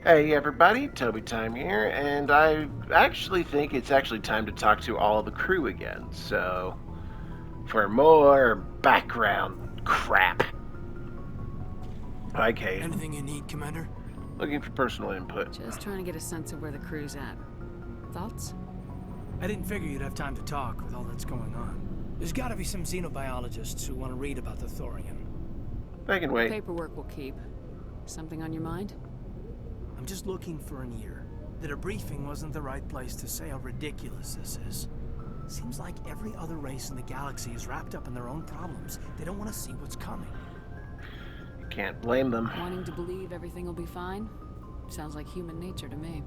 Hey everybody, Toby Time here, and I actually think it's actually time to talk to all of the crew again. So, for more background crap. Hi Kate, Anything you need, Commander? looking for personal input. Just trying to get a sense of where the crew's at. Thoughts? I didn't figure you'd have time to talk with all that's going on. There's gotta be some xenobiologists who want to read about the thorium. I can wait. Paperwork will keep. Something on your mind? I'm just looking for an ear. The debriefing wasn't the right place to say how ridiculous this is. Seems like every other race in the galaxy is wrapped up in their own problems. They don't want to see what's coming. Can't blame them. Wanting to believe everything will be fine? Sounds like human nature to me.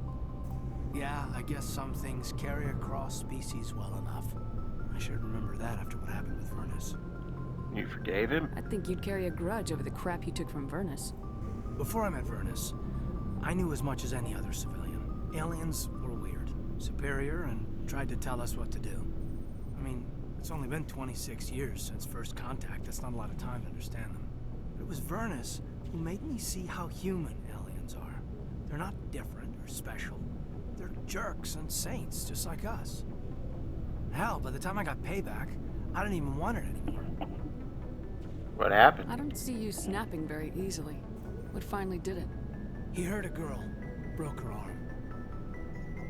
Yeah, I guess some things carry across species well enough. I should remember that after what happened with Vernus. You forgave him? I think you'd carry a grudge over the crap you took from Vernus. Before I met Vernus, I knew as much as any other civilian. Aliens were weird, superior, and tried to tell us what to do. I mean, it's only been 26 years since first contact. That's not a lot of time to understand them. But it was Vernus who made me see how human aliens are. They're not different or special. They're jerks and saints, just like us. Hell, by the time I got payback, I didn't even want it anymore. What happened? I don't see you snapping very easily. What finally did it? He hurt a girl, broke her arm.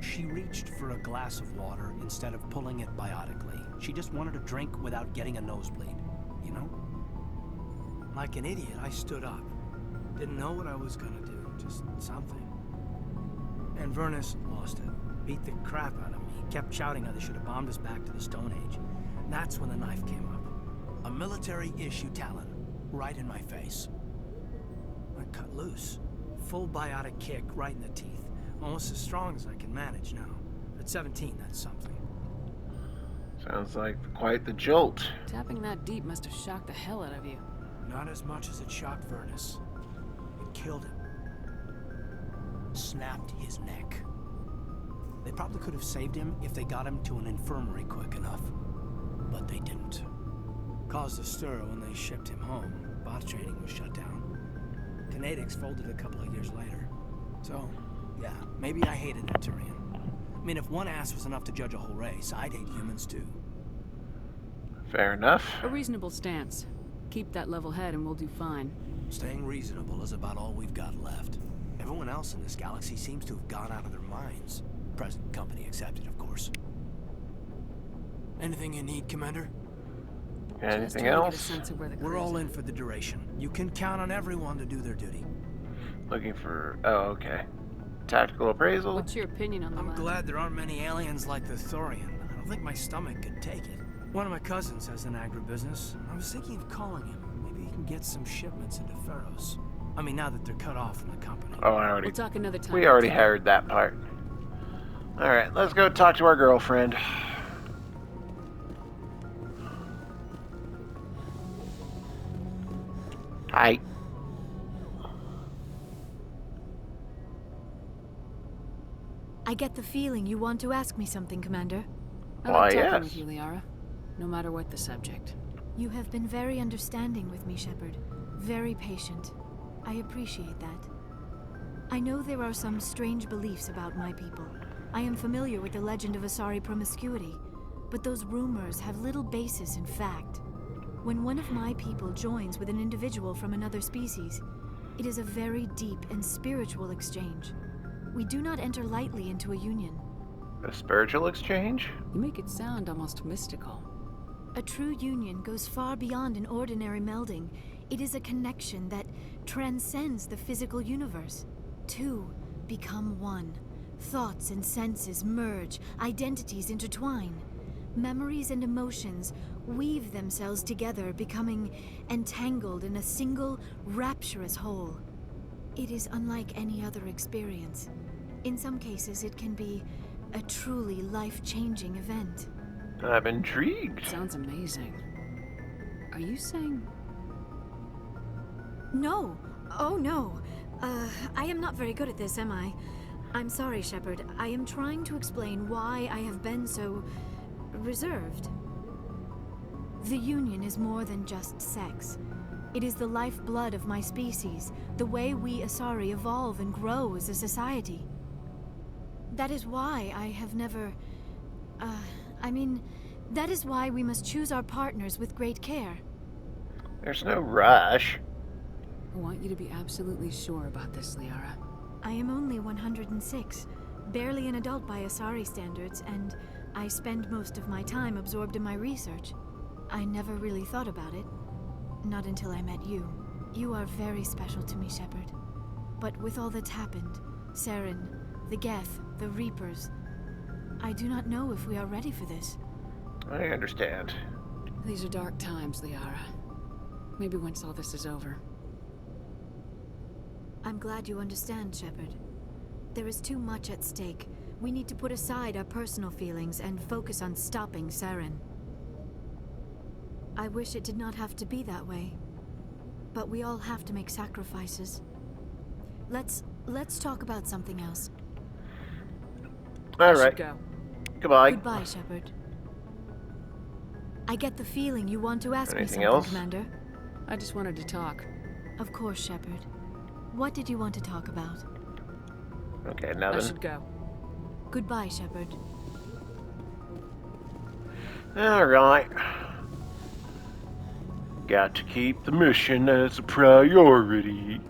She reached for a glass of water instead of pulling it biotically. She just wanted a drink without getting a nosebleed, you know? Like an idiot, I stood up. Didn't know what I was gonna do, just something. And Vernus lost it. Beat the crap out of me. Kept shouting how they should have bombed us back to the Stone Age. And that's when the knife came up. A military-issue talon, right in my face. I cut loose. Full biotic kick right in the teeth. Almost as strong as I can manage now. At 17, that's something. Sounds like quite the jolt. Tapping that deep must have shocked the hell out of you. Not as much as it shocked Vernus. It killed him. Snapped his neck. They probably could have saved him if they got him to an infirmary quick enough. But they didn't. Caused a stir when they shipped him home. Bot trading was shut down. Canadix folded a couple of years later. So, yeah, maybe I hated that Turian. I mean, if one ass was enough to judge a whole race, I'd hate humans too. Fair enough. A reasonable stance. Keep that level head and we'll do fine. Staying reasonable is about all we've got left. Everyone else in this galaxy seems to have gone out of their minds. Present company accepted, of course. Anything you need, Commander? Just Anything trying to get a else? sense of where the We're crew's all at. in for the duration. You can count on everyone to do their duty. Looking for... Oh, okay. Tactical appraisal? What's your opinion on the I'm lab? glad there aren't many aliens like the Thorian. I don't think my stomach could take it. One of my cousins has an agribusiness. I was thinking of calling him. Maybe he can get some shipments into Pharos. I mean, now that they're cut off from the company. Oh, I already... We'll talk another time. We already heard that part. Alright, let's go talk to our girlfriend. Hi. I get the feeling you want to ask me something, Commander. I Why, like talking yes. with you, Liara. No matter what the subject. You have been very understanding with me, Shepard. Very patient. I appreciate that. I know there are some strange beliefs about my people. I am familiar with the legend of Asari promiscuity, but those rumors have little basis in fact. When one of my people joins with an individual from another species, it is a very deep and spiritual exchange. We do not enter lightly into a union. A spiritual exchange? You make it sound almost mystical. A true union goes far beyond an ordinary melding. It is a connection that transcends the physical universe. Two become one. Thoughts and senses merge, identities intertwine. Memories and emotions weave themselves together, becoming entangled in a single, rapturous whole. It is unlike any other experience. In some cases, it can be a truly life-changing event. I'm intrigued. Sounds amazing. Are you saying... No. Oh, no. I am not very good at this, am I? I'm sorry, Shepard. I am trying to explain why I have been so... reserved. The union is more than just sex. It is the lifeblood of my species, the way we Asari evolve and grow as a society. That is why I have never... that is why we must choose our partners with great care. There's no rush. I want you to be absolutely sure about this, Liara. I am only 106, barely an adult by Asari standards, and I spend most of my time absorbed in my research. I never really thought about it. Not until I met you. You are very special to me, Shepard. But with all that's happened, Saren, the Geth, the Reapers, I do not know if we are ready for this. I understand. These are dark times, Liara. Maybe once all this is over. I'm glad you understand, Shepard. There is too much at stake. We need to put aside our personal feelings and focus on stopping Saren. I wish it did not have to be that way. But we all have to make sacrifices. Let's talk about something else. All I right. should go. Goodbye. Goodbye, Shepard. I get the feeling you want to ask Anything me something, else? Commander. I just wanted to talk. Of course, Shepard. What did you want to talk about? Okay, now I then. should go. Goodbye, Shepard. All right. Got to keep the mission as a priority.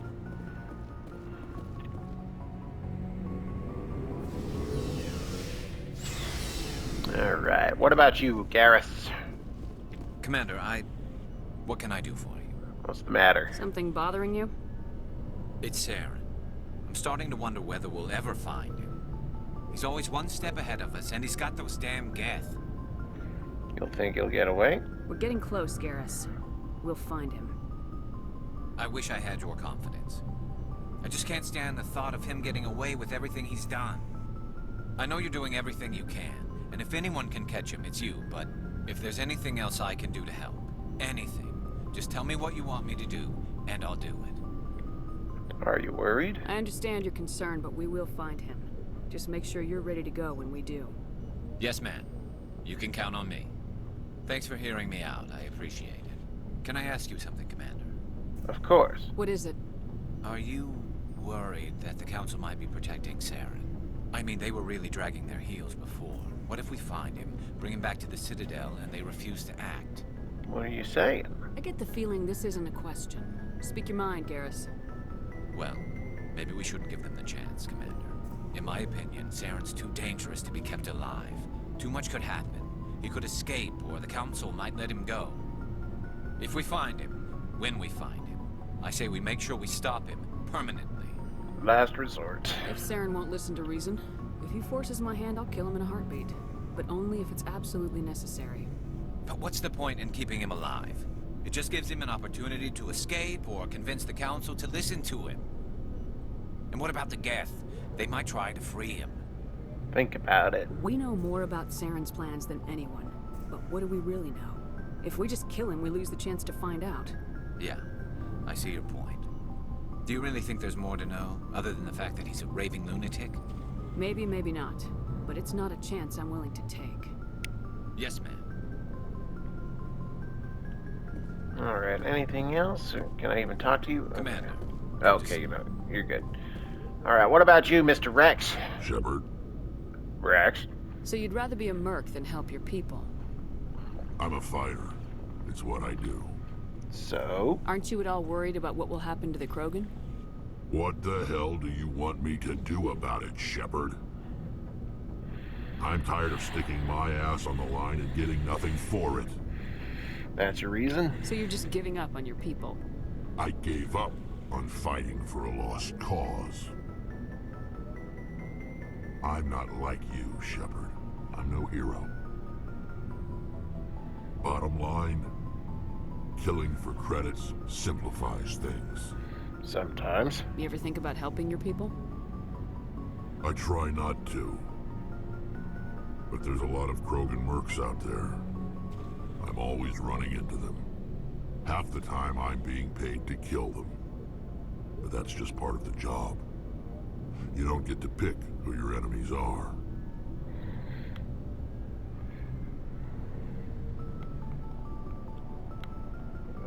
All right. What about you, Gareth? Commander, what can I do for you? What's the matter? Something bothering you? It's Saren. I'm starting to wonder whether we'll ever find him. He's always one step ahead of us, and he's got those damn Geth. You'll think he'll get away? We're getting close, Garrus. We'll find him. I wish I had your confidence. I just can't stand the thought of him getting away with everything he's done. I know you're doing everything you can, and if anyone can catch him, it's you, but if there's anything else I can do to help, anything, just tell me what you want me to do, and I'll do it. Are you worried? I understand your concern, but we will find him. Just make sure you're ready to go when we do. Yes, ma'am. You can count on me. Thanks for hearing me out. I appreciate it. Can I ask you something, Commander? Of course. What is it? Are you worried that the Council might be protecting Saren? I mean, they were really dragging their heels before. What if we find him, bring him back to the Citadel, and they refuse to act? What are you saying? I get the feeling this isn't a question. Speak your mind, Garrus. Well, maybe we shouldn't give them the chance, Commander. In my opinion, Saren's too dangerous to be kept alive. Too much could happen. He could escape, or the Council might let him go. If we find him, when we find him, I say we make sure we stop him permanently. Last resort. If Saren won't listen to reason, if he forces my hand, I'll kill him in a heartbeat. But only if it's absolutely necessary. But what's the point in keeping him alive? It just gives him an opportunity to escape or convince the Council to listen to him. And what about the Geth? They might try to free him. Think about it. We know more about Saren's plans than anyone. But what do we really know? If we just kill him, we lose the chance to find out. Yeah, I see your point. Do you really think there's more to know, other than the fact that he's a raving lunatic? Maybe, maybe not. But it's not a chance I'm willing to take. Yes, ma'am. Alright, anything else? Or can I even talk to you? Commander. Okay, you're good. Alright, what about you, Mr. Rex? Shepard, Rex? So you'd rather be a merc than help your people? I'm a fighter. It's what I do. So? Aren't you at all worried about what will happen to the Krogan? What the hell do you want me to do about it, Shepard? I'm tired of sticking my ass on the line and getting nothing for it. That's your reason? So you're just giving up on your people? I gave up on fighting for a lost cause. I'm not like you, Shepard. I'm no hero. Bottom line, killing for credits simplifies things. Sometimes. You ever think about helping your people? I try not to. But there's a lot of Krogan mercs out there. I'm always running into them. Half the time I'm being paid to kill them. But that's just part of the job. You don't get to pick who your enemies are.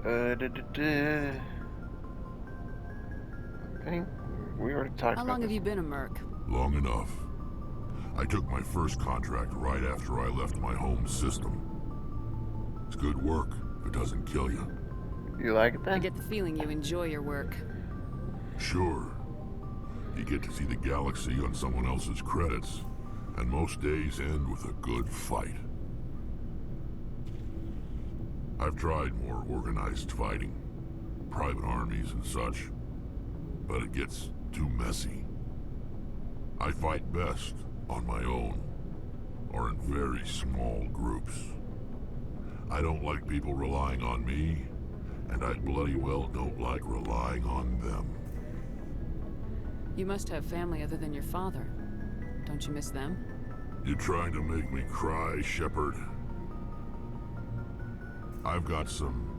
I think we already talked How about long have this. you been a merc? Long enough. I took my first contract right after I left my home system. It's good work if it doesn't kill you. You like it then? I get the feeling you enjoy your work. Sure. You get to see the galaxy on someone else's credits, and most days end with a good fight. I've tried more organized fighting, private armies and such, but it gets too messy. I fight best on my own, or in very small groups. I don't like people relying on me, and I bloody well don't like relying on them. You must have family other than your father. Don't you miss them? You trying to make me cry, Shepard? I've got some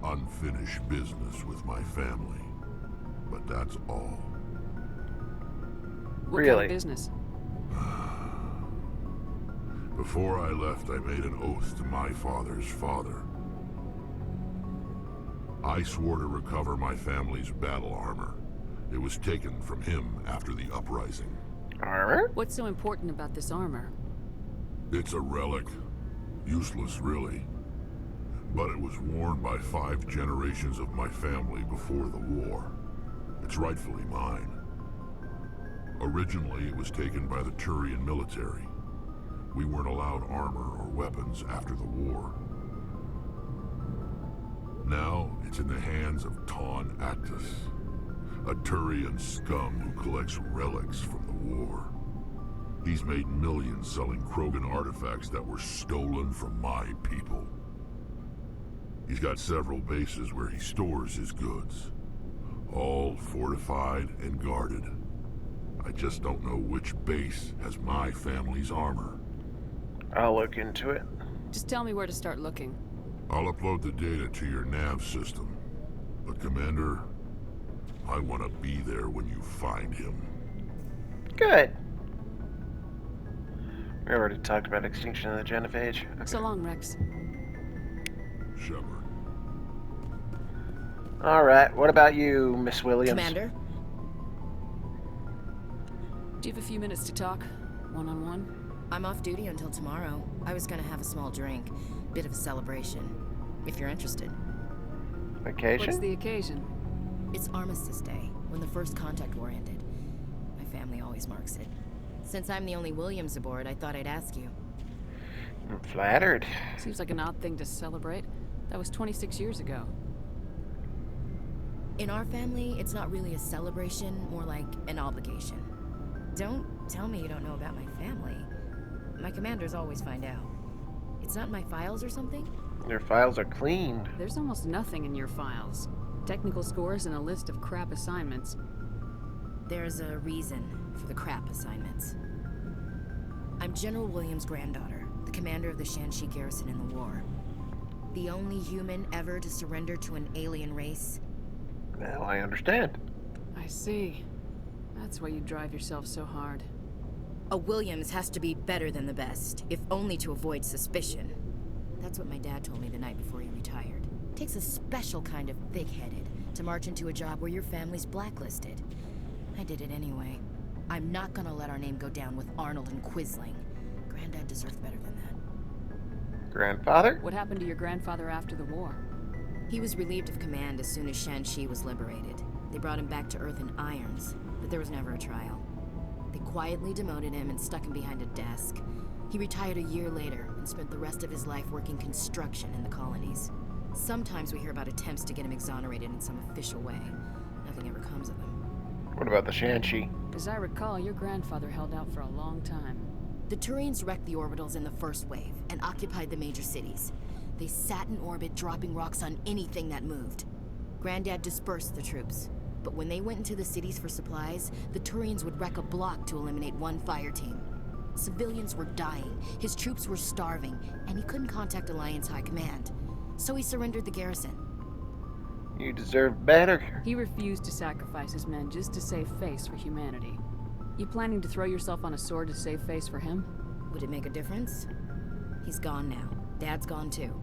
unfinished business with my family, but that's all. What kind Really? of business? Before I left, I made an oath to my father's father. I swore to recover my family's battle armor. It was taken from him after the uprising. Armor? What's so important about this armor? It's a relic. Useless, really. But it was worn by 5 generations of my family before the war. It's rightfully mine. Originally, it was taken by the Turian military. We weren't allowed armor or weapons after the war. Now, it's in the hands of Ton Actus, a Turian scum who collects relics from the war. He's made millions selling Krogan artifacts that were stolen from my people. He's got several bases where he stores his goods, all fortified and guarded. I just don't know which base has my family's armor. I'll look into it. Just tell me where to start looking. I'll upload the data to your nav system. But Commander, I want to be there when you find him. Good. We already talked about Extinction of the Genophage. So long, Rex. Shepard. Alright, what about you, Miss Williams? Commander? Do you have a few minutes to talk? One-on-one? I'm off duty until tomorrow. I was gonna have a small drink. Bit of a celebration. If you're interested. Vacation? What's the occasion? It's Armistice Day, when the first contact war ended. My family always marks it. Since I'm the only Williams aboard, I thought I'd ask you. I'm flattered. Seems like an odd thing to celebrate. That was 26 years ago. In our family, it's not really a celebration, more like an obligation. Don't tell me you don't know about my family. My commanders always find out. It's not in my files or something? Your files are clean. There's almost nothing in your files. Technical scores and a list of crap assignments. There's a reason for the crap assignments. I'm General Williams' granddaughter, the commander of the Shanxi garrison in the war. The only human ever to surrender to an alien race. Now I understand. I see. That's why you drive yourself so hard. A Williams has to be better than the best, if only to avoid suspicion. That's what my dad told me the night before he retired. Takes a special kind of thick-headed to march into a job where your family's blacklisted. I did it anyway. I'm not gonna let our name go down with Arnold and Quisling. Granddad deserves better than that. Grandfather? What happened to your grandfather after the war? He was relieved of command as soon as Shanxi was liberated. They brought him back to Earth in irons, but there was never a trial. They quietly demoted him and stuck him behind a desk. He retired a year later and spent the rest of his life working construction in the colonies. Sometimes we hear about attempts to get him exonerated in some official way. Nothing ever comes of them. What about the Shanxi? As I recall, your grandfather held out for a long time. The Turians wrecked the orbitals in the first wave and occupied the major cities. They sat in orbit, dropping rocks on anything that moved. Granddad dispersed the troops, but when they went into the cities for supplies, the Turians would wreck a block to eliminate one fire team. Civilians were dying, his troops were starving, and he couldn't contact Alliance High Command. So he surrendered the garrison. You deserve better. He refused to sacrifice his men just to save face for humanity. You planning to throw yourself on a sword to save face for him? Would it make a difference? He's gone now. Dad's gone too.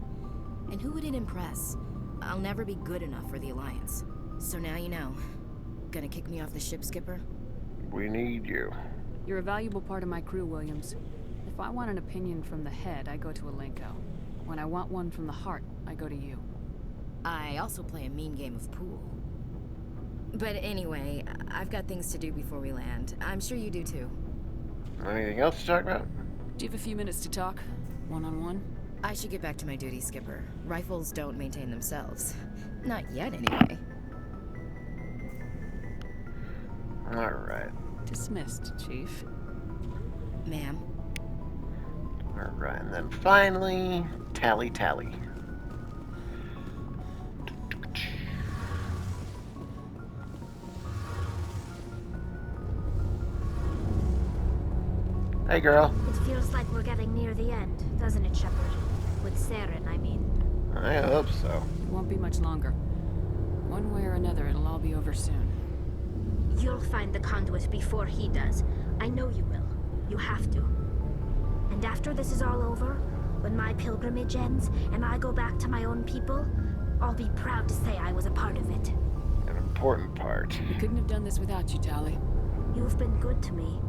And who would it impress? I'll never be good enough for the Alliance. So now you know. Gonna kick me off the ship, Skipper? We need you. You're a valuable part of my crew, Williams. If I want an opinion from the head, I go to Alenko. When I want one from the heart, I go to you. I also play a mean game of pool. But anyway, I've got things to do before we land. I'm sure you do too. Anything else to talk about? Do you have a few minutes to talk? One-on-one? I should get back to my duty, Skipper. Rifles don't maintain themselves. Not yet, anyway. Alright. Dismissed, Chief. Ma'am. Alright, and then finally, Tally. Hey, girl. It feels like we're getting near the end, doesn't it, Shepard? With Saren, I mean. I hope so. It won't be much longer. One way or another, it'll all be over soon. You'll find the conduit before he does. I know you will. You have to. And after this is all over, when my pilgrimage ends and I go back to my own people, I'll be proud to say I was a part of it. An important part. We couldn't have done this without you, Tally. You've been good to me.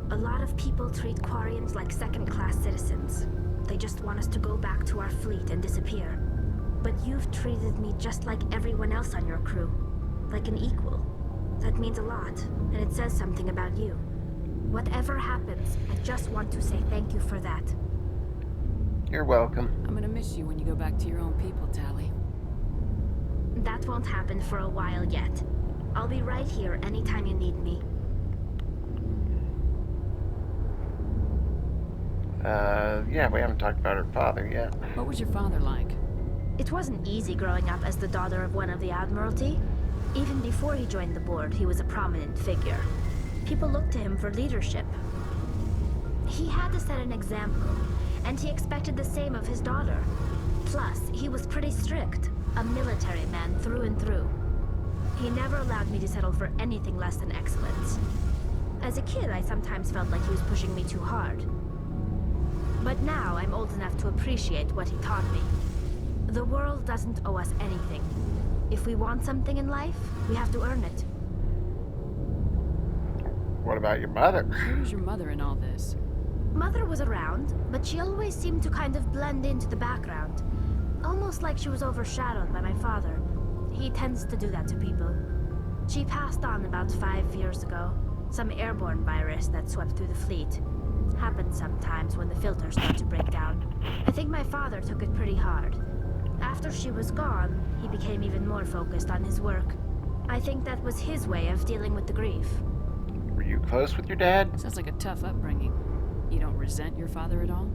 A lot of people treat Quarians like second-class citizens. They just want us to go back to our fleet and disappear. But you've treated me just like everyone else on your crew. Like an equal. That means a lot, and it says something about you. Whatever happens, I just want to say thank you for that. You're welcome. I'm gonna miss you when you go back to your own people, Tally. That won't happen for a while yet. I'll be right here anytime you need me. Yeah, we haven't talked about her father yet. What was your father like? It wasn't easy growing up as the daughter of one of the Admiralty. Even before he joined the board, he was a prominent figure. People looked to him for leadership. He had to set an example, and he expected the same of his daughter. Plus, he was pretty strict, a military man through and through. He never allowed me to settle for anything less than excellence. As a kid, I sometimes felt like he was pushing me too hard. But now I'm old enough to appreciate what he taught me. The world doesn't owe us anything. If we want something in life, we have to earn it. What about your mother? Where was your mother in all this? Mother was around, but she always seemed to kind of blend into the background. Almost like she was overshadowed by my father. He tends to do that to people. She passed on about 5 years ago. Some airborne virus that swept through the fleet. Happens sometimes when the filters start to break down. I think my father took it pretty hard. After she was gone, he became even more focused on his work. I think that was his way of dealing with the grief. Were you close with your dad? Sounds like a tough upbringing. You don't resent your father at all?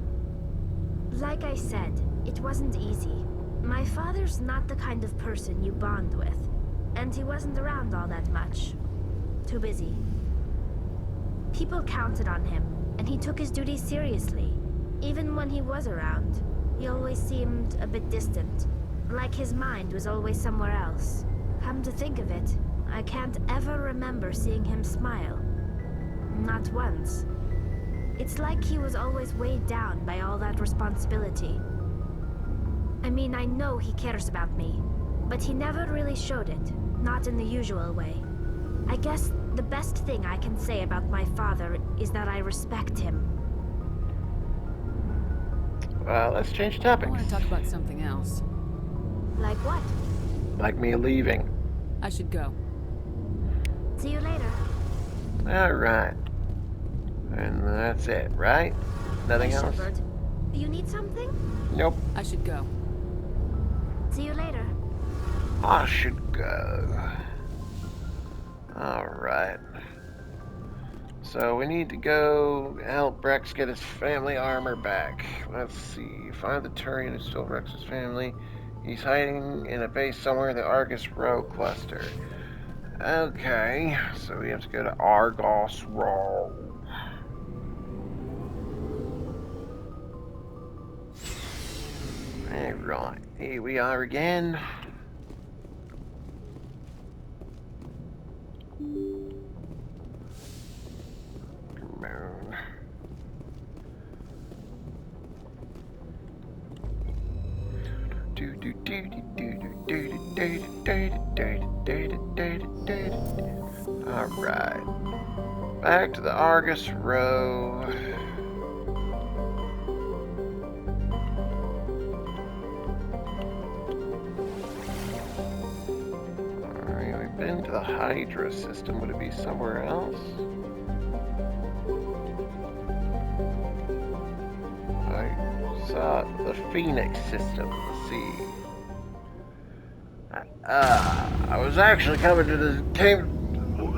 Like I said, it wasn't easy. My father's not the kind of person you bond with. And he wasn't around all that much. Too busy. People counted on him, and he took his duties seriously. Even when he was around, he always seemed a bit distant. Like his mind was always somewhere else. Come to think of it, I can't ever remember seeing him smile. Not once. It's like he was always weighed down by all that responsibility. I mean, I know he cares about me, but he never really showed it. Not in the usual way. I guess the best thing I can say about my father is that I respect him. Let's change I topics. want to talk about something else. Like what? Like me leaving. I should go. See you later. Alright. And that's it, right? Nothing Hey, else? Shepard. You need something? Nope. I should go. See you later. I should go. Alright. So we need to go help Rex get his family armor back. Let's see. Find the Turian who stole Rex's family. He's hiding in a base somewhere in the Argus Row cluster. Okay, so we have to go to Argos Row. Alright, here we are again. Come on. Do do Alright. Back to the Argus Row. Alright, we've been to the Hydra system. Would it be somewhere else? I saw the Phoenix system. Let's see. I was actually coming to the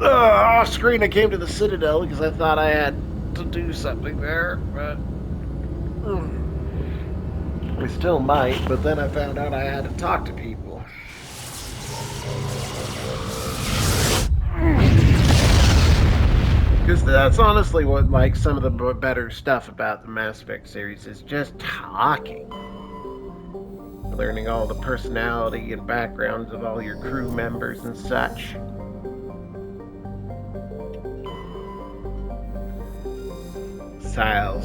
off screen. I came to the Citadel because I thought I had to do something there, but I still might. But then I found out I had to talk to people. Because that's honestly what, like, some of the better stuff about the Mass Effect series is just talking. Learning all the personality and backgrounds of all your crew members and such. Salto?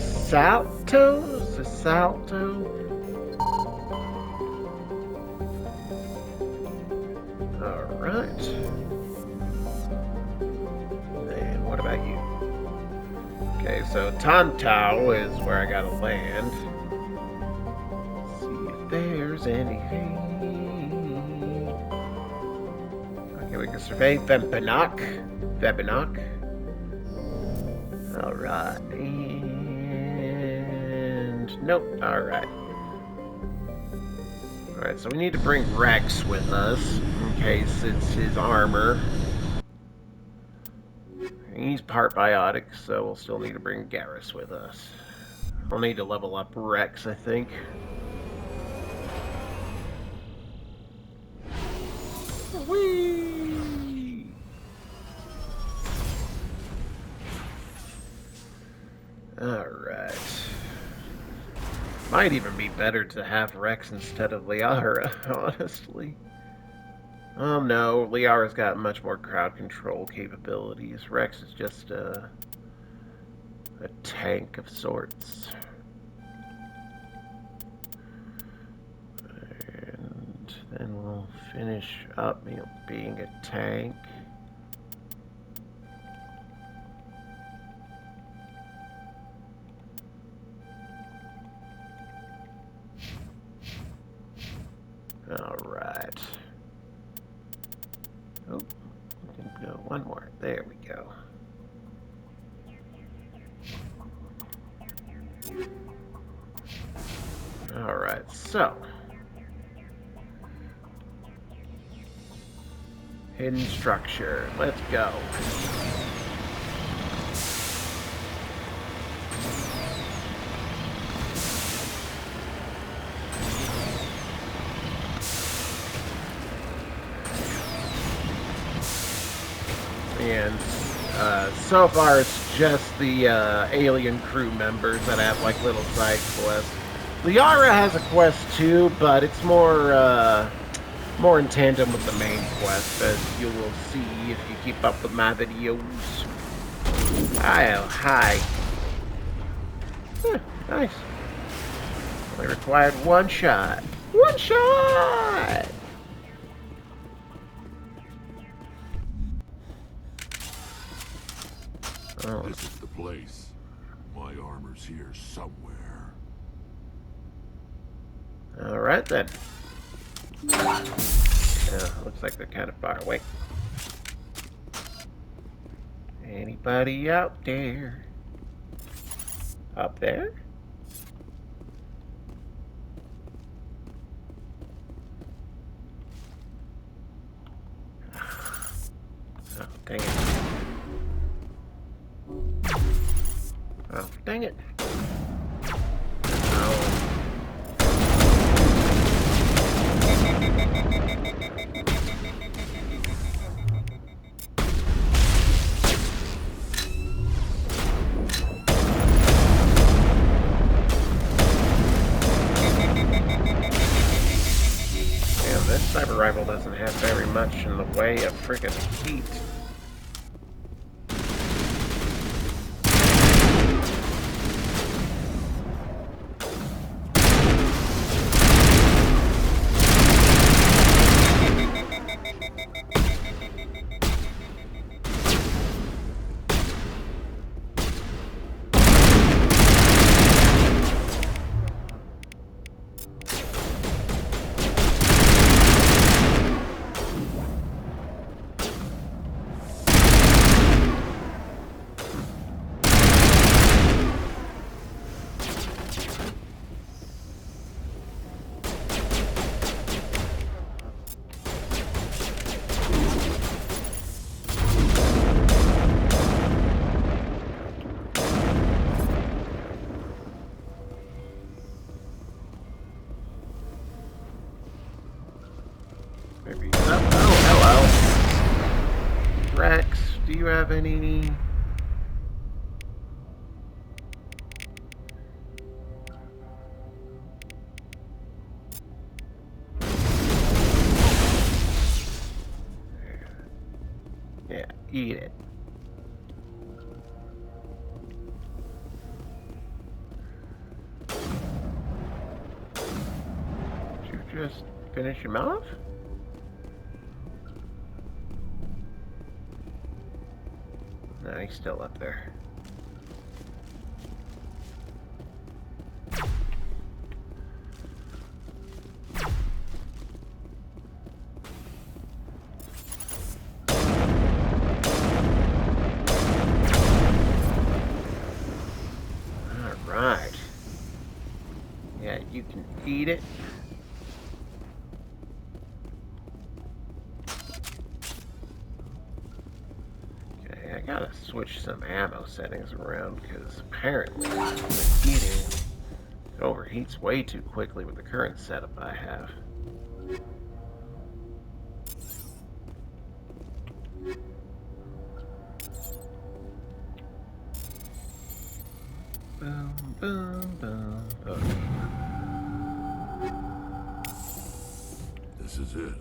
Alright. Then what about you? Okay, so Tantau is where I gotta land. There's anything. Okay, we can survey Vebinok. Alright. And nope. Alright. Alright, so we need to bring Rex with us in case it's his armor. He's part biotic, so we'll still need to bring Garrus with us. We'll need to level up Rex, I think. Whee! Alright. Might even be better to have Rex instead of Liara, honestly. Oh no, Liara's got much more crowd control capabilities. Rex is just a tank of sorts. Then we'll finish up being a tank. Alright. Oh, we can go one more. There we go. Alright, so. Hidden structure. Let's go. And so far it's just the alien crew members that have like little side quests. Liara has a quest too, but it's more in tandem with the main quest, as you will see if you keep up with my videos. Oh, hi. Nice. Only required one shot. One shot! Oh. This is the place. My armor's here somewhere. Alright then. Looks like they're kind of far away. Anybody out there? Up there? Oh, dang it. Oh, dang it. This cyber rifle doesn't have very much in the way of freaking heat. any? Yeah, eat it. Did you just finish him off? No, he's still up there. Alright. Yeah, you can eat it. I gotta switch some ammo settings around because apparently the heating overheats way too quickly with the current setup I have. Boom, boom, boom, boom. This is it.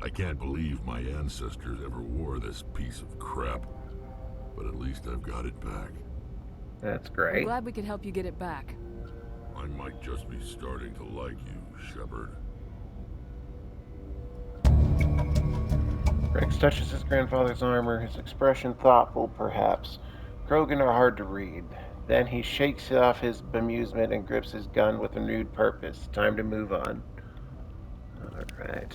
I can't believe my ancestors ever wore this piece of crap, but at least I've got it back. That's I'm great. glad we could help you get it back. I might just be starting to like you, Shepard. Rex touches his grandfather's armor, his expression thoughtful, perhaps. Krogan are hard to read. Then he shakes off his bemusement and grips his gun with a renewed purpose. Time to move on. Alright.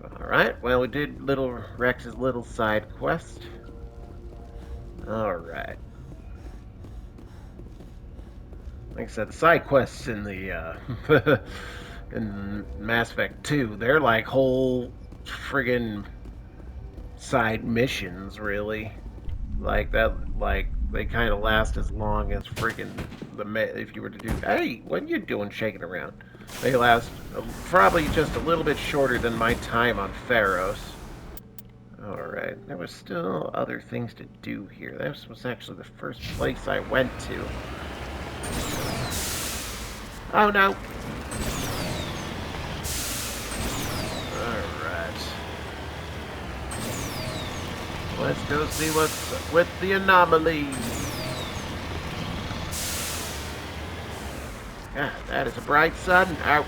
Alright, well, we did Rex's little side quest. Alright. Like I said, the side quests in the, in Mass Effect 2, they're like whole friggin' side missions, really. Like that, like, they kind of last as long as friggin' if you were to do, hey, what are you doing shaking around? They last probably just a little bit shorter than my time on Pharos. Alright, there was still other things to do here. This was actually the first place I went to. Oh no! Alright. Let's go see what's with the anomaly. Ah, that is a bright sun. Ow.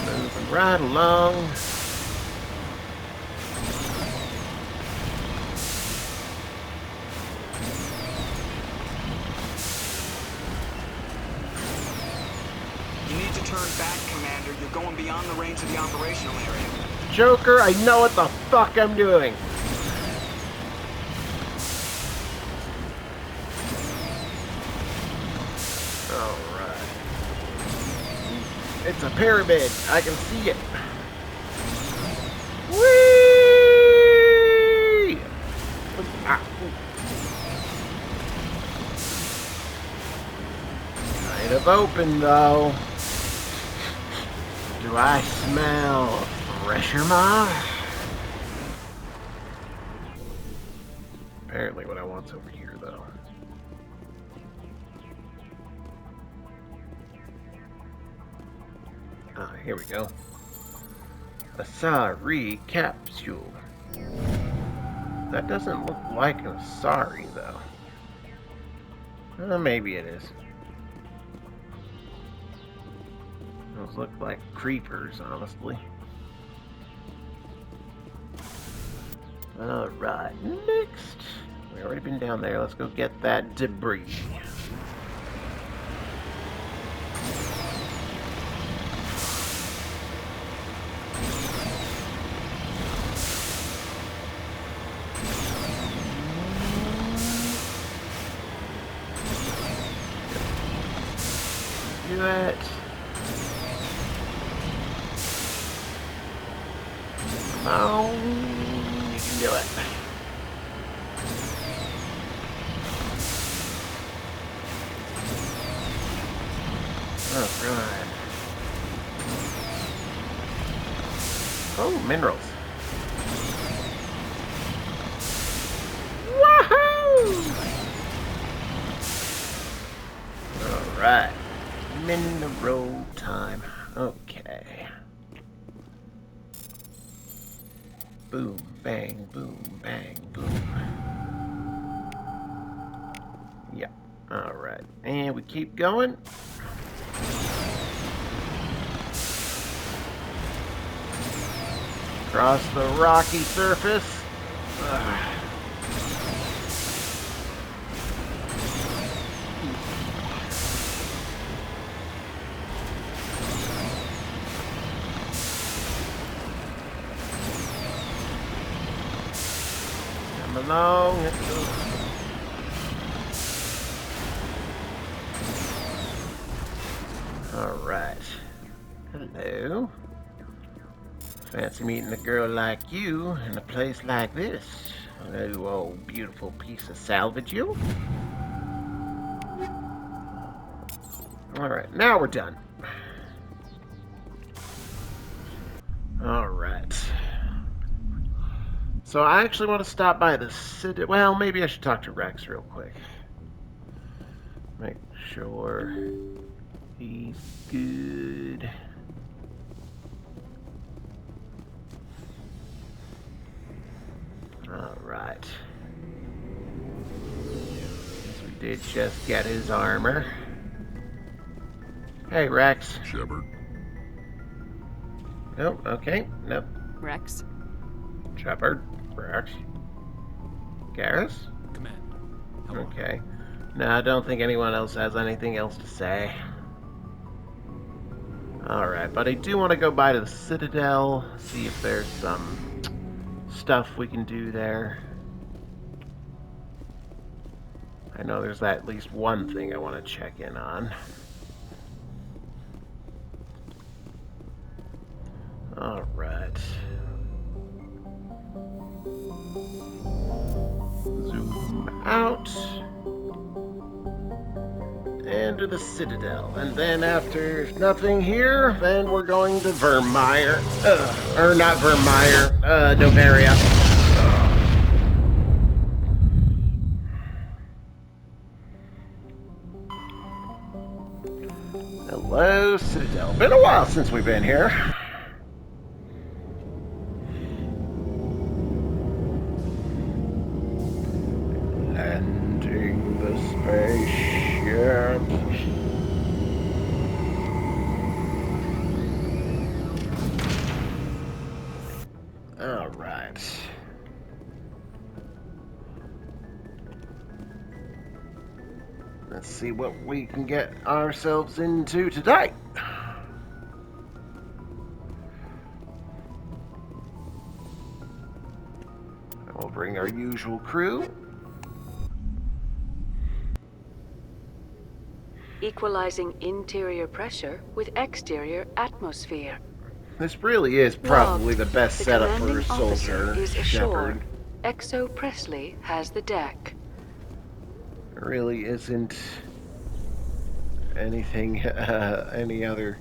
Moving right along. You need to turn back, Commander. You're going beyond the range of the operational area. Joker, I know what the fuck I'm doing. Alright. It's a pyramid. I can see it. Whee! Ah. Kind of open though. Do I smell fresher, Ma? Apparently what I want's over here, though. Ah, here we go. Asari capsule. That doesn't look like an Asari, though. Maybe it is. Those look like creepers, honestly. Alright, next. We've already been down there. Let's go get that debris. Do that. Oh, you can do it. Alright. Oh, minerals. Woohoo! Alright. Mineral time. Okay. Boom, bang, boom, bang, boom. Yep. Alright. And we keep going. Across the rocky surface. Come along. Alright. Hello. Fancy meeting a girl like you in a place like this. Oh, old beautiful piece of salvage you. Alright, now we're done. Alright. So I actually want to stop by the city. Well, maybe I should talk to Rex real quick. Make sure he's good. Alright. So we did just get his armor. Hey, Rex. Shepard. Nope, okay, nope. Rex? Shepard. Rex. Garrus? Command. How are you? Okay. No, I don't think anyone else has anything else to say. Alright, but I do want to go by to the Citadel, see if there's some stuff we can do there. I know there's at least one thing I want to check in on. Alright. Zoom out. And to the Citadel. And then after nothing here, then we're going to Vermeer. Or not Vermeer, Noveria. Hello, Citadel. Been a while since we've been here. Landing the spaceship. All right. Let's see what we can get ourselves into today. We'll bring our usual crew. Equalizing interior pressure with exterior atmosphere. This really is probably the best The setup for a commanding officer soldier, is ashore. Shepard. Exo Presley has the deck. There really isn't anything, any other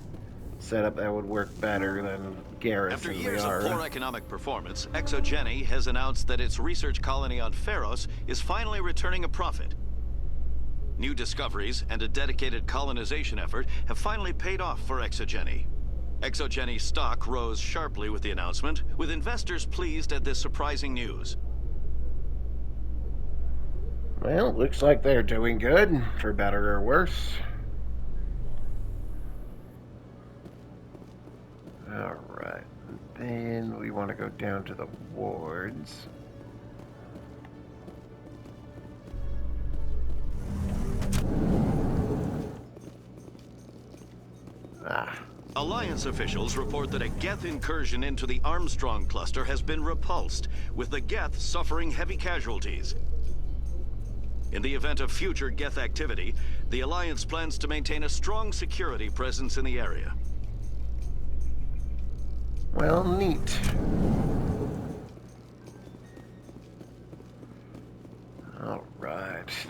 setup that would work better than Garrus. After and years of Liara. poor economic performance, ExoGeni has announced that its research colony on Pharos is finally returning a profit. New discoveries and a dedicated colonization effort have finally paid off for ExoGeni. ExoGeni stock rose sharply with the announcement, with investors pleased at this surprising news. Well, looks like they're doing good, for better or worse. Alright, then we want to go down to the wards. Alliance officials report that a Geth incursion into the Armstrong cluster has been repulsed, with the Geth suffering heavy casualties. In the event of future Geth activity, the Alliance plans to maintain a strong security presence in the area. Well, neat.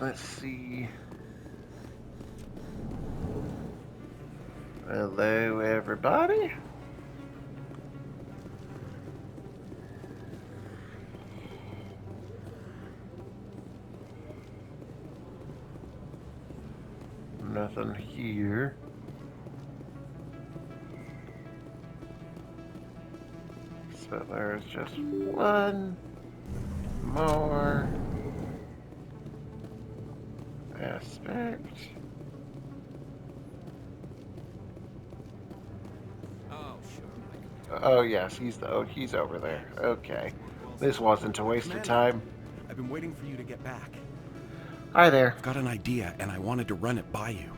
let's see. Hello, everybody. Nothing here. So there's just one more aspect. Oh yes, he's over there. Okay, this wasn't a waste of time. I've been waiting for you to get back. Hi there. I've got an idea, and I wanted to run it by you.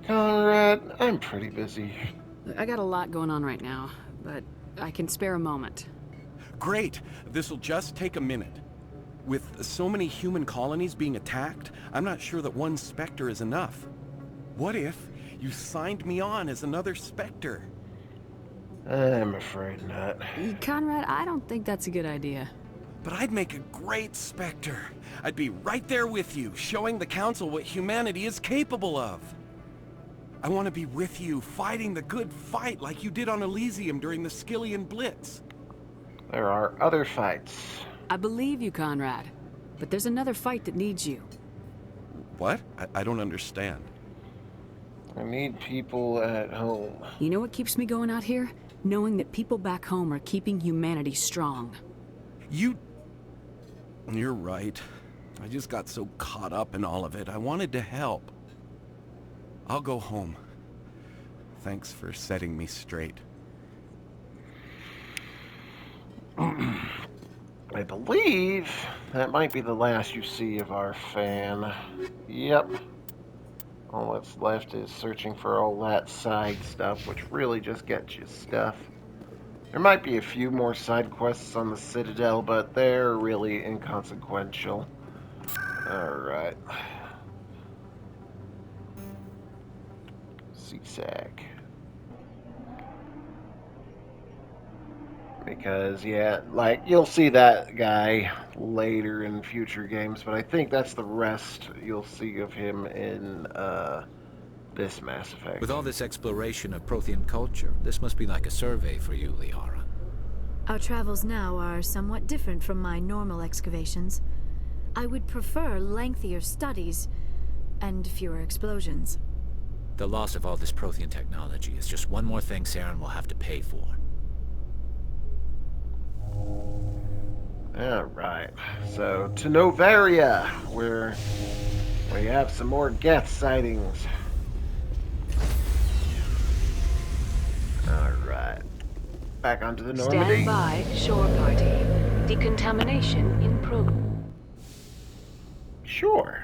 Conrad, I'm pretty busy. I got a lot going on right now, but I can spare a moment. Great. This'll just take a minute. With so many human colonies being attacked, I'm not sure that one Spectre is enough. What if you signed me on as another Spectre? I'm afraid not. Conrad, I don't think that's a good idea. But I'd make a great Spectre. I'd be right there with you, showing the Council what humanity is capable of. I want to be with you, fighting the good fight like you did on Elysium during the Skyllian Blitz. There are other fights. I believe you, Conrad, but there's another fight that needs you. What? I don't understand. I need people at home. You know what keeps me going out here? Knowing that people back home are keeping humanity strong. You're right. I just got so caught up in all of it. I wanted to help. I'll go home. Thanks for setting me straight. I believe that might be the last you see of our fan. Yep. All that's left is searching for all that side stuff, which really just gets you stuff. There might be a few more side quests on the Citadel, but they're really inconsequential. Alright. CSAC. Because, yeah, like, you'll see that guy later in future games, but I think that's the rest you'll see of him in, this Mass Effect. With all this exploration of Prothean culture, this must be like a survey for you, Liara. Our travels now are somewhat different from my normal excavations. I would prefer lengthier studies and fewer explosions. The loss of all this Prothean technology is just one more thing Saren will have to pay for. Alright, so to Novaria, where we have some more Geth sightings. Alright, back onto the Normandy. Stand by, shore party. Decontamination in progress. Sure.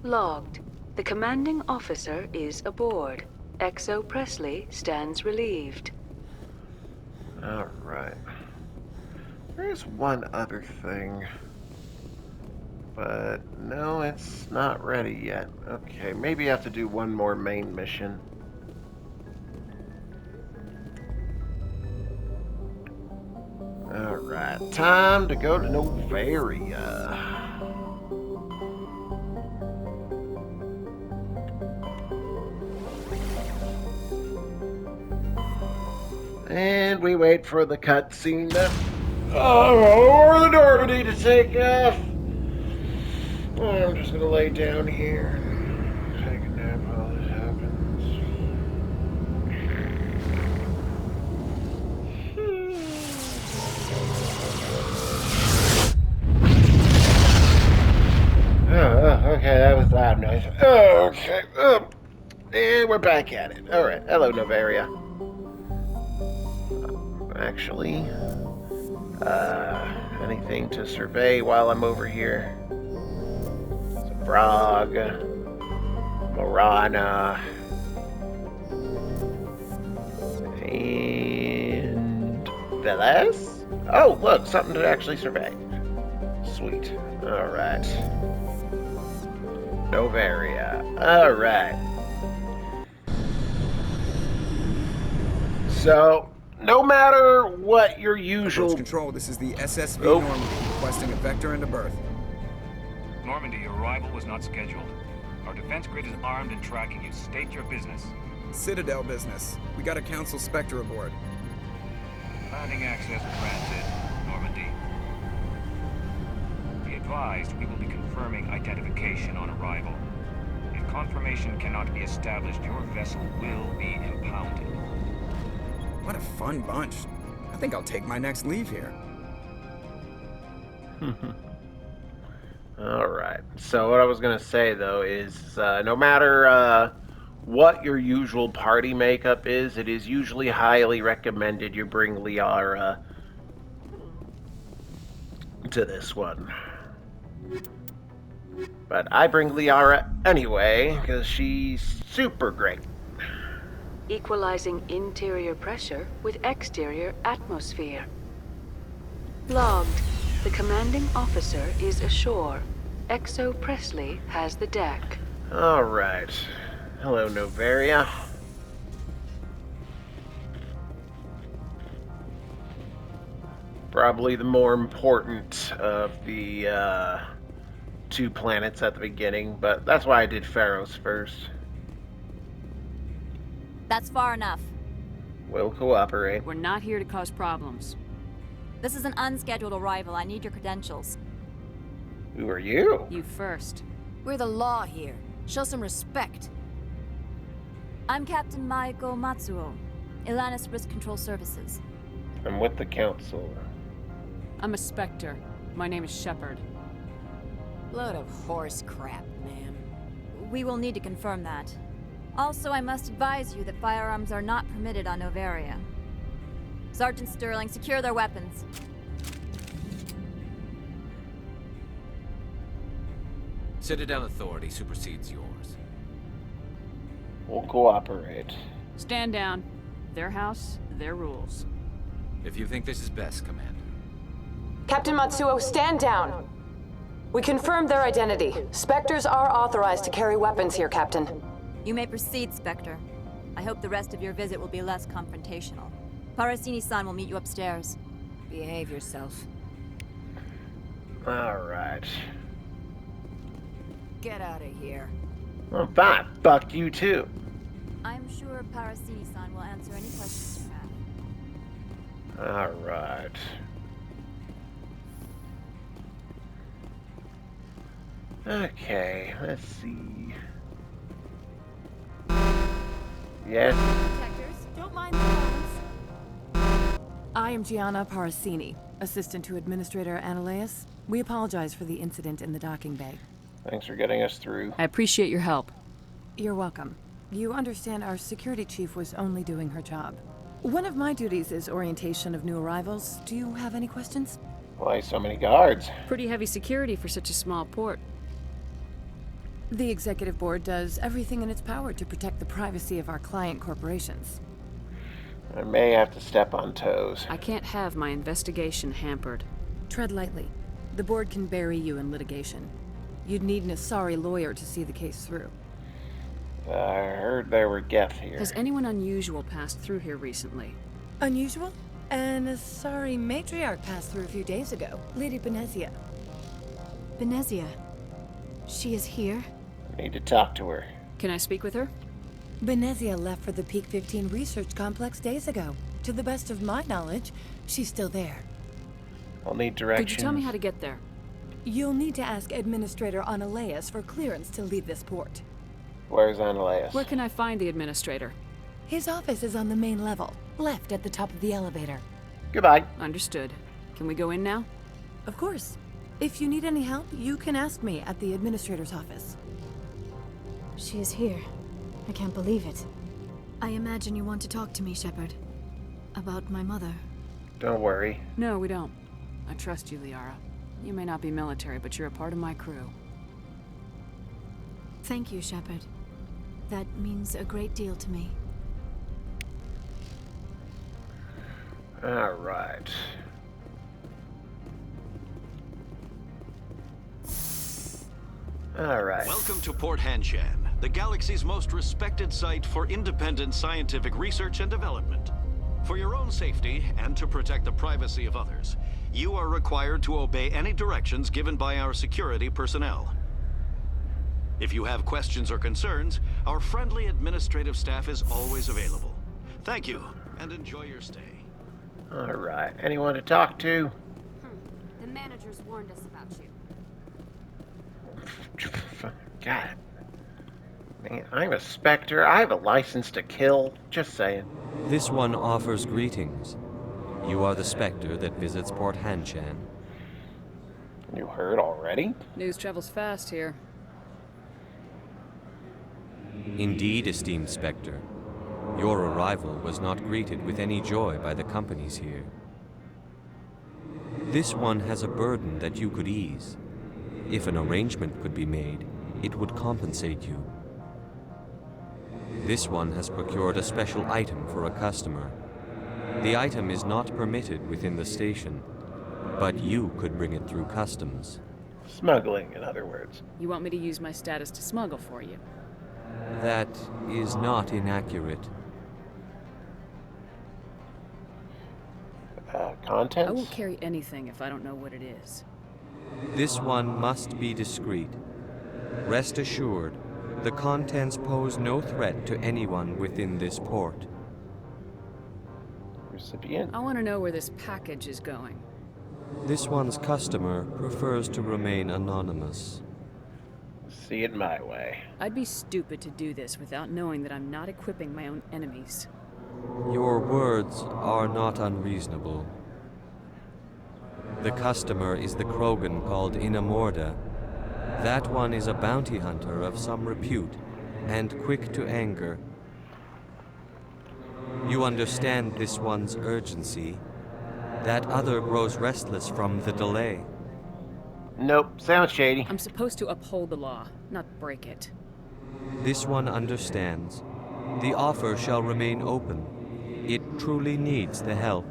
Logged. The commanding officer is aboard. Exo Presley stands relieved. Alright. There's one other thing. But no, it's not ready yet. Okay, maybe I have to do one more main mission. Alright, time to go to Novaria. And we wait for the cutscene or the Normandy to take off. I'm just gonna lay down here and take a nap while this happens. Okay, that was loud noise. Okay, and we're back at it. Alright, hello Novaria. Actually, anything to survey while I'm over here? Brog, Morana, and Velez? Oh, look, something to actually survey. Sweet. Alright. Novaria. Alright. So, no matter what your usual... Approach control, this is the SSV Normandy, requesting a vector into berth. Normandy, your arrival was not scheduled. Our defense grid is armed and tracking you. State your business. Citadel business. We got a Council Spectre aboard. Landing access granted, Normandy. Be advised, we will be confirming identification on arrival. If confirmation cannot be established, your vessel will be impounded. What a fun bunch. I think I'll take my next leave here. Alright, so what I was going to say, though, is no matter what your usual party makeup is, it is usually highly recommended you bring Liara to this one. But I bring Liara anyway, because she's super great. Equalizing interior pressure with exterior atmosphere. Logged. The commanding officer is ashore. Exo Presley has the deck. Alright. Hello, Noveria. Probably the more important of the two planets at the beginning, but that's why I did Pharos first. That's far enough. We'll cooperate. We're not here to cause problems. This is an unscheduled arrival. I need your credentials. Who are you? You first. We're the law here. Show some respect. I'm Captain Maiko Matsuo, Ilanis Risk Control Services. I'm with the Council. I'm a Spectre. My name is Shepard. Load of horse crap, ma'am. We will need to confirm that. Also, I must advise you that firearms are not permitted on Noveria. Sergeant Sterling, secure their weapons. Citadel authority supersedes yours. We'll cooperate. Stand down. Their house, their rules. If you think this is best, Commander. Captain Matsuo, stand down. We confirmed their identity. Spectres are authorized to carry weapons here, Captain. You may proceed, Spectre. I hope the rest of your visit will be less confrontational. Parasini-san will meet you upstairs. Behave yourself. Alright. Get out of here. Well, fine. Fuck you too. I'm sure Parasini-san will answer any questions you have. Alright. Okay, let's see. Yes? Detectors, don't mind the phones. I am Gianna Parasini, assistant to Administrator Analeas. We apologize for the incident in the docking bay. Thanks for getting us through. I appreciate your help. You're welcome. You understand our security chief was only doing her job. One of my duties is orientation of new arrivals. Do you have any questions? Why so many guards? Pretty heavy security for such a small port. The executive board does everything in its power to protect the privacy of our client corporations. I may have to step on toes. I can't have my investigation hampered. Tread lightly. The board can bury you in litigation. You'd need an Asari lawyer to see the case through. I heard there were Geth here. Has anyone unusual passed through here recently? Unusual? An Asari matriarch passed through a few days ago. Lady Benezia. Benezia? She is here? I need to talk to her. Can I speak with her? Benezia left for the Peak 15 research complex days ago. To the best of my knowledge, she's still there. I'll need directions. Could you tell me how to get there? You'll need to ask Administrator Analeas for clearance to leave this port. Where's Analeas? Where can I find the Administrator? His office is on the main level, left at the top of the elevator. Goodbye. Understood. Can we go in now? Of course. If you need any help, you can ask me at the Administrator's office. She is here. I can't believe it. I imagine you want to talk to me, Shepard. About my mother. Don't worry. No, we don't. I trust you, Liara. You may not be military, but you're a part of my crew. Thank you, Shepard. That means a great deal to me. Alright. Alright. Welcome to Port Hanshan, the galaxy's most respected site for independent scientific research and development. For your own safety and to protect the privacy of others, You are required to obey any directions given by our security personnel. If you have questions or concerns, our friendly administrative staff is always available. Thank you, and enjoy your stay. Alright, anyone to talk to? The managers warned us about you. God. Man, I'm a Spectre. I have a license to kill. Just saying. This one offers greetings. You are the Spectre that visits Port Hanshan. You heard already? News travels fast here. Indeed, esteemed Spectre. Your arrival was not greeted with any joy by the companies here. This one has a burden that you could ease. If an arrangement could be made, it would compensate you. This one has procured a special item for a customer. The item is not permitted within the station, but you could bring it through customs. Smuggling, in other words. You want me to use my status to smuggle for you? That is not inaccurate. Contents? I won't carry anything if I don't know what it is. This one must be discreet. Rest assured, the contents pose no threat to anyone within this port. Recipient? I want to know where this package is going. This one's customer prefers to remain anonymous. See it my way. I'd be stupid to do this without knowing that I'm not equipping my own enemies. Your words are not unreasonable. The customer is the Krogan called Inamorda. That one is a bounty hunter of some repute, and quick to anger. You understand this one's urgency. That other grows restless from the delay. Nope, sounds shady. I'm supposed to uphold the law, not break it. This one understands. The offer shall remain open. It truly needs the help.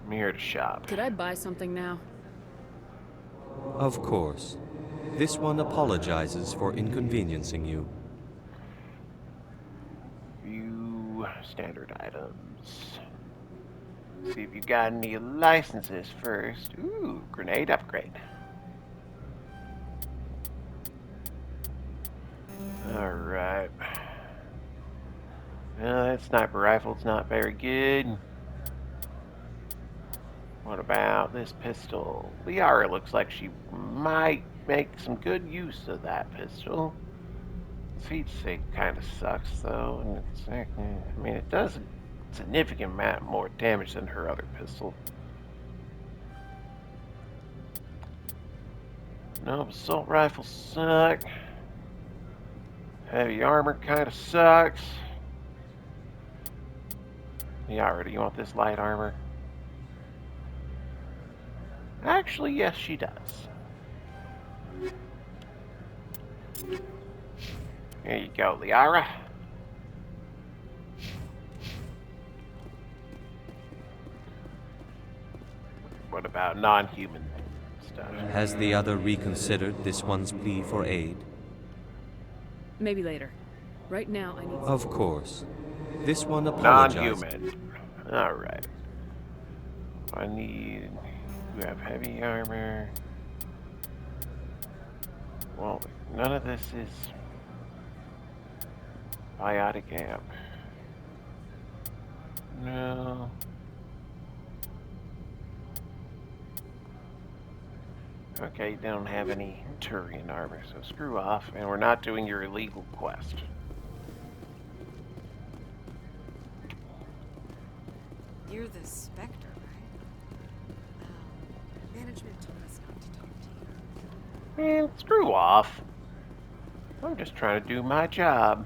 I'm here to shop. Could I buy something now? Of course. This one apologizes for inconveniencing you. View standard items. See if you got any licenses first. Ooh, grenade upgrade. Alright. Well, that sniper rifle's not very good. What about this pistol? Liara looks like she might make some good use of that pistol. Feet sig kind of sucks though, and it's, I mean, it does a significant amount more damage than her other pistol. No, assault rifles suck. Heavy armor kind of sucks. Liara, do you want this light armor? Actually, yes, she does. Here you go, Liara. What about non-human stuff? Has the other reconsidered this one's plea for aid? Maybe later. Right now, I need... Of course. This one apologizes. Non-human. Alright. I need... You have heavy armor. Well, none of this is biotic amp. No. Okay, you don't have any Turian armor, so screw off, and we're not doing your illegal quest. You're the Spectre, right? Management told us not to talk to you. Man, screw off. I'm just trying to do my job.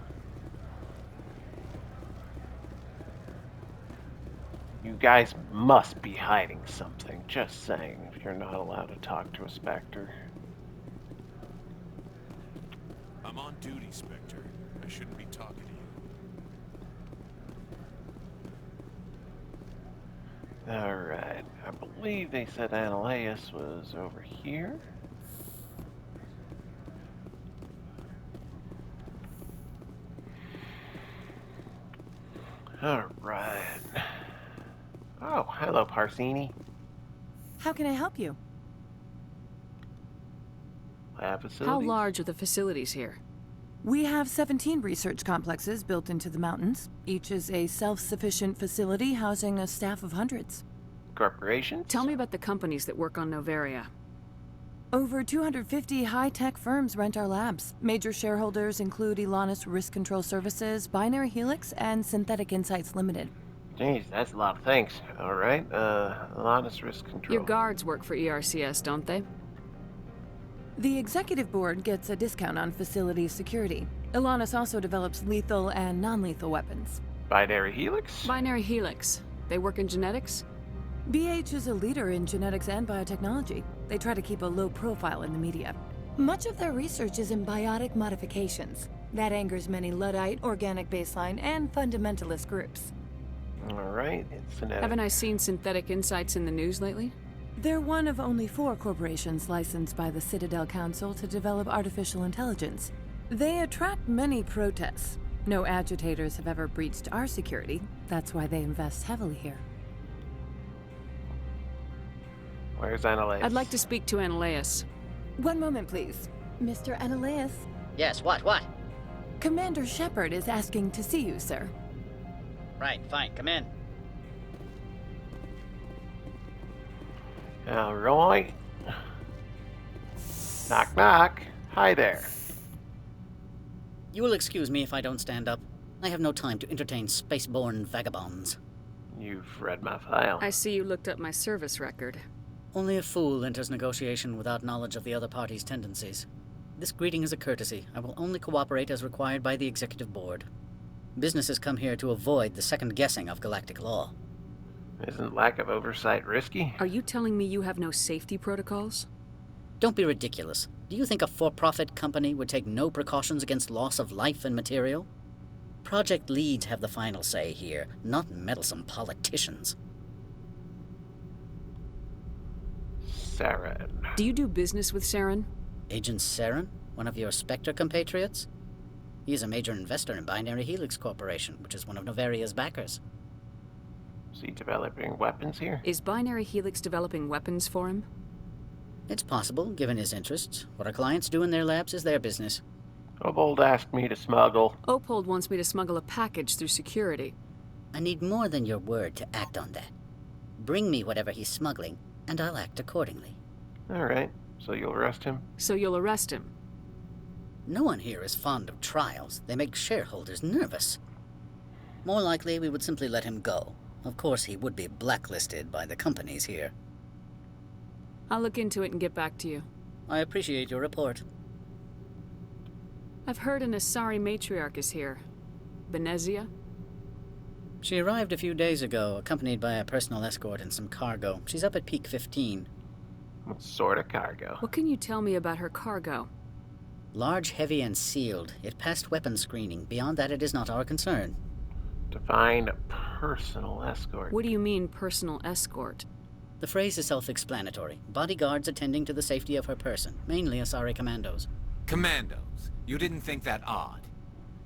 You guys must be hiding something. Just saying, if you're not allowed to talk to a Spectre. I'm on duty, Spectre. I shouldn't be talking to you. Alright, I believe they said Analeus was over here. Alright. hello, Parsini. How can I help you? Lab facilities? How large are the facilities here? We have 17 research complexes built into the mountains. Each is a self-sufficient facility housing a staff of hundreds. Corporations? Tell me about the companies that work on Noveria. Over 250 high-tech firms rent our labs. Major shareholders include Elanus Risk Control Services, Binary Helix, and Synthetic Insights Limited. Jeez, that's a lot of things. All right, Elanus Risk Control. Your guards work for ERCS, don't they? The executive board gets a discount on facility security. Elanus also develops lethal and non-lethal weapons. Binary Helix? Binary Helix. They work in genetics? BH is a leader in genetics and biotechnology. They try to keep a low profile in the media. Much of their research is in biotic modifications. That angers many Luddite, organic baseline, and fundamentalist groups. All right, it's an Haven't I seen Synthetic Insights in the news lately? They're one of only 4 corporations licensed by the Citadel Council to develop artificial intelligence. They attract many protests. No agitators have ever breached our security. That's why they invest heavily here. Where's Analaeus? I'd like to speak to Analaeus. One moment, please. Mr. Analaeus? Yes, what? Commander Shepard is asking to see you, sir. Right, fine, come in. All right. Knock, knock. Hi there. You will excuse me if I don't stand up. I have no time to entertain spaceborne vagabonds. You've read my file. I see you looked up my service record. Only a fool enters negotiation without knowledge of the other party's tendencies. This greeting is a courtesy. I will only cooperate as required by the executive board. Businesses come here to avoid the second guessing of galactic law. Isn't lack of oversight risky? Are you telling me you have no safety protocols? Don't be ridiculous. Do you think a for-profit company would take no precautions against loss of life and material? Project leads have the final say here, not meddlesome politicians. Saren. Do you do business with Saren? Agent Saren? One of your Spectre compatriots? He is a major investor in Binary Helix Corporation, which is one of Noveria's backers. Is he developing weapons here? Is Binary Helix developing weapons for him? It's possible, given his interests. What our clients do in their labs is their business. Obold asked me to smuggle. Opold wants me to smuggle a package through security. I need more than your word to act on that. Bring me whatever he's smuggling, and I'll act accordingly. All right, so you'll arrest him? So you'll arrest him? No one here is fond of trials. They make shareholders nervous. More likely, we would simply let him go. Of course, he would be blacklisted by the companies here. I'll look into it and get back to you. I appreciate your report. I've heard an Asari matriarch is here. Benezia? She arrived a few days ago, accompanied by a personal escort and some cargo. She's up at Peak 15. What sort of cargo? What can you tell me about her cargo? Large, heavy, and sealed. It passed weapons screening. Beyond that, it is not our concern. Define personal escort. What do you mean, personal escort? The phrase is self-explanatory. Bodyguards attending to the safety of her person, mainly Asari commandos. Commandos? You didn't think that odd?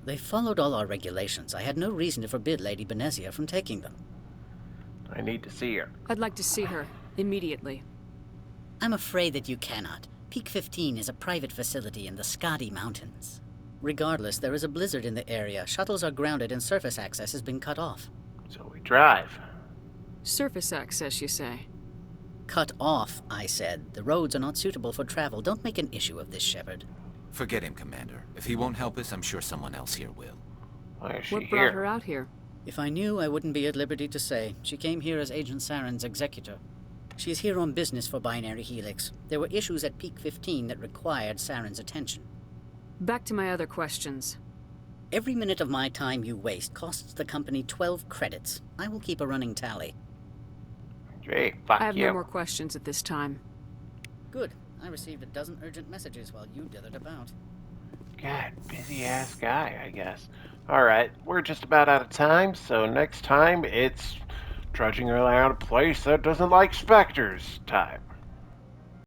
They followed all our regulations. I had no reason to forbid Lady Benezia from taking them. I need to see her. I'd like to see her, immediately. I'm afraid that you cannot. Peak 15 is a private facility in the Skadi Mountains. Regardless, there is a blizzard in the area. Shuttles are grounded and surface access has been cut off. So we drive. Surface access, you say? Cut off, I said. The roads are not suitable for travel. Don't make an issue of this, Shepard. Forget him, Commander. If he won't help us, I'm sure someone else here will. Why is she What brought her out here? If I knew, I wouldn't be at liberty to say. She came here as Agent Saren's executor. She's here on business for Binary Helix. There were issues at Peak 15 that required Saren's attention. Back to my other questions. Every minute of my time you waste costs the company 12 credits. I will keep a running tally. Jay, fuck I have you. no more questions at this time. Good. I received a dozen urgent messages while you dithered about. God, busy-ass guy, I guess. Alright, we're just about out of time, so next time it's trudging around a place that doesn't like specters time.